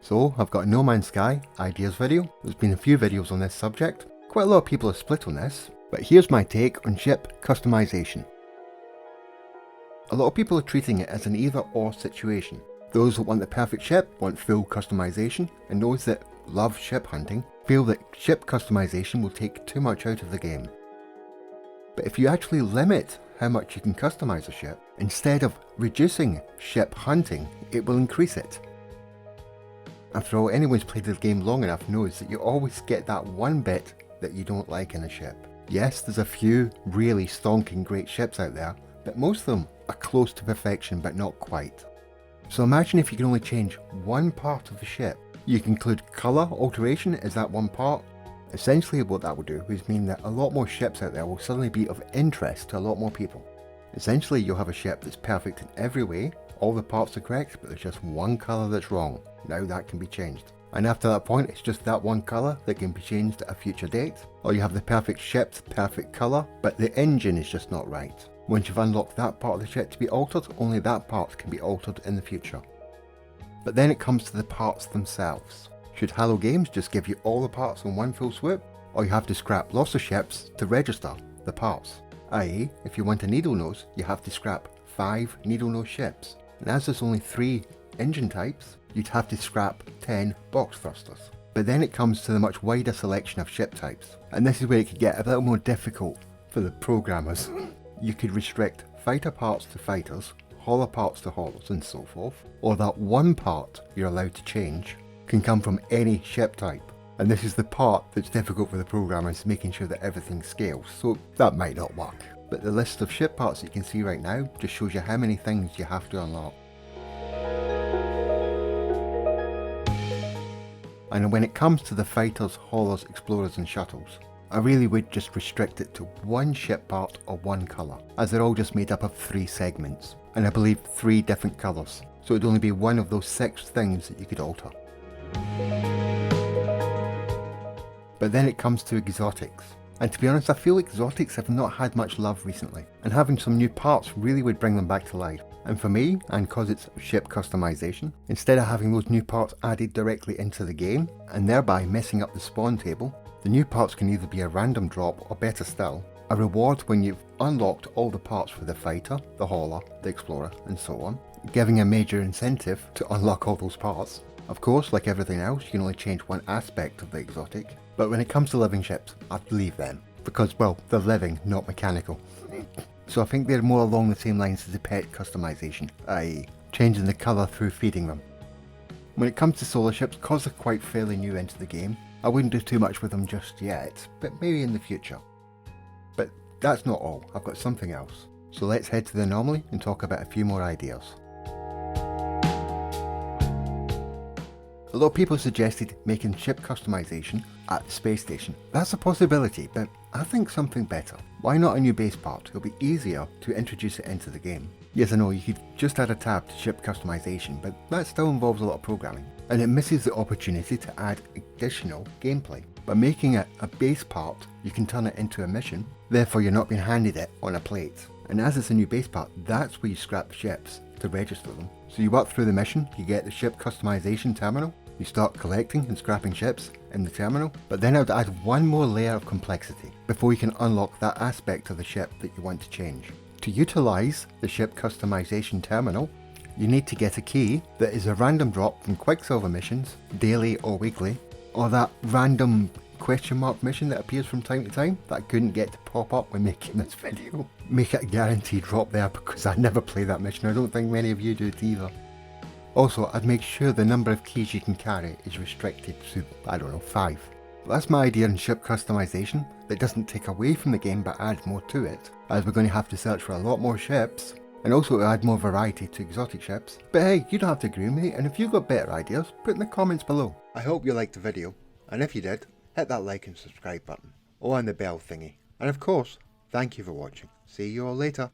So I've got a No Man's Sky ideas video. There's been a few videos on this subject. Quite a lot of people are split on this, but here's my take on ship customization. A lot of people are treating it as an either or situation. Those that want the perfect ship want full customization, and those that love ship hunting feel that ship customization will take too much out of the game. But if you actually limit how much you can customize a ship, instead of reducing ship hunting, it will increase it. After all, anyone who's played the game long enough knows that you always get that one bit that you don't like in a ship. Yes, there's a few really stonking great ships out there, but most of them are close to perfection but not quite. So imagine if you can only change one part of the ship. You can include colour alteration as that one part. Essentially what that will do is mean that a lot more ships out there will suddenly be of interest to a lot more people. Essentially you'll have a ship that's perfect in every way, all the parts are correct, but there's just one colour that's wrong. Now that can be changed. And after that point it's just that one colour that can be changed at a future date. Or you have the perfect ship, perfect colour, but the engine is just not right. Once you've unlocked that part of the ship to be altered, only that part can be altered in the future. But then it comes to the parts themselves. Should Halo Games just give you all the parts in one full swoop? Or you have to scrap lots of ships to register the parts? I.e., if you want a needle nose, you have to scrap 5 needle nose ships. And as there's only 3 engine types, you'd have to scrap 10 box thrusters. But then it comes to the much wider selection of ship types. And this is where it could get a little more difficult for the programmers. You could restrict fighter parts to fighters, hauler parts to haulers and so forth, or that one part you're allowed to change can come from any ship type. And this is the part that's difficult for the programmers, making sure that everything scales, so that might not work. But the list of ship parts that you can see right now just shows you how many things you have to unlock. And when it comes to the fighters, haulers, explorers and shuttles, I really would just restrict it to one ship part or one colour, as they're all just made up of 3 segments, and I believe 3 different colours, so it would only be one of those 6 things that you could alter. But then it comes to exotics, and to be honest I feel exotics have not had much love recently, and having some new parts really would bring them back to life. And for me, and cause it's ship customization, instead of having those new parts added directly into the game, and thereby messing up the spawn table, the new parts can either be a random drop or better still, a reward when you've unlocked all the parts for the fighter, the hauler, the explorer and so on, giving a major incentive to unlock all those parts. Of course, like everything else, you can only change one aspect of the exotic, but when it comes to living ships, I'd leave them, because well, they're living, not mechanical. So I think they're more along the same lines as the pet customization, i.e. changing the colour through feeding them. When it comes to solar ships, cause they're quite fairly new into the game, I wouldn't do too much with them just yet, but maybe in the future. But that's not all, I've got something else. So let's head to the anomaly and talk about a few more ideas. A lot of people suggested making ship customization at the space station. That's a possibility, but I think something better. Why not a new base part? It'll be easier to introduce it into the game. Yes, I know you could just add a tab to ship customization, but that still involves a lot of programming. And it misses the opportunity to add additional gameplay. By making it a base part, you can turn it into a mission, therefore you're not being handed it on a plate. And as it's a new base part, that's where you scrap ships to register them. So you work through the mission, you get the ship customization terminal, you start collecting and scrapping ships in the terminal, but then I would add one more layer of complexity before you can unlock that aspect of the ship that you want to change. To utilise the ship customization terminal, you need to get a key that is a random drop from Quicksilver missions, daily or weekly, or that random question mark mission that appears from time to time that I couldn't get to pop up when making this video. Make it a guaranteed drop there because I never play that mission. I don't think many of you do it either. Also, I'd make sure the number of keys you can carry is restricted to, I don't know, 5. That's my idea on ship customization that doesn't take away from the game but add more to it, as we're going to have to search for a lot more ships, and also add more variety to exotic ships. But hey, you don't have to agree with me, and if you've got better ideas, put in the comments below. I hope you liked the video, and if you did, hit that like and subscribe button, or on the bell thingy. And of course, thank you for watching. See you all later.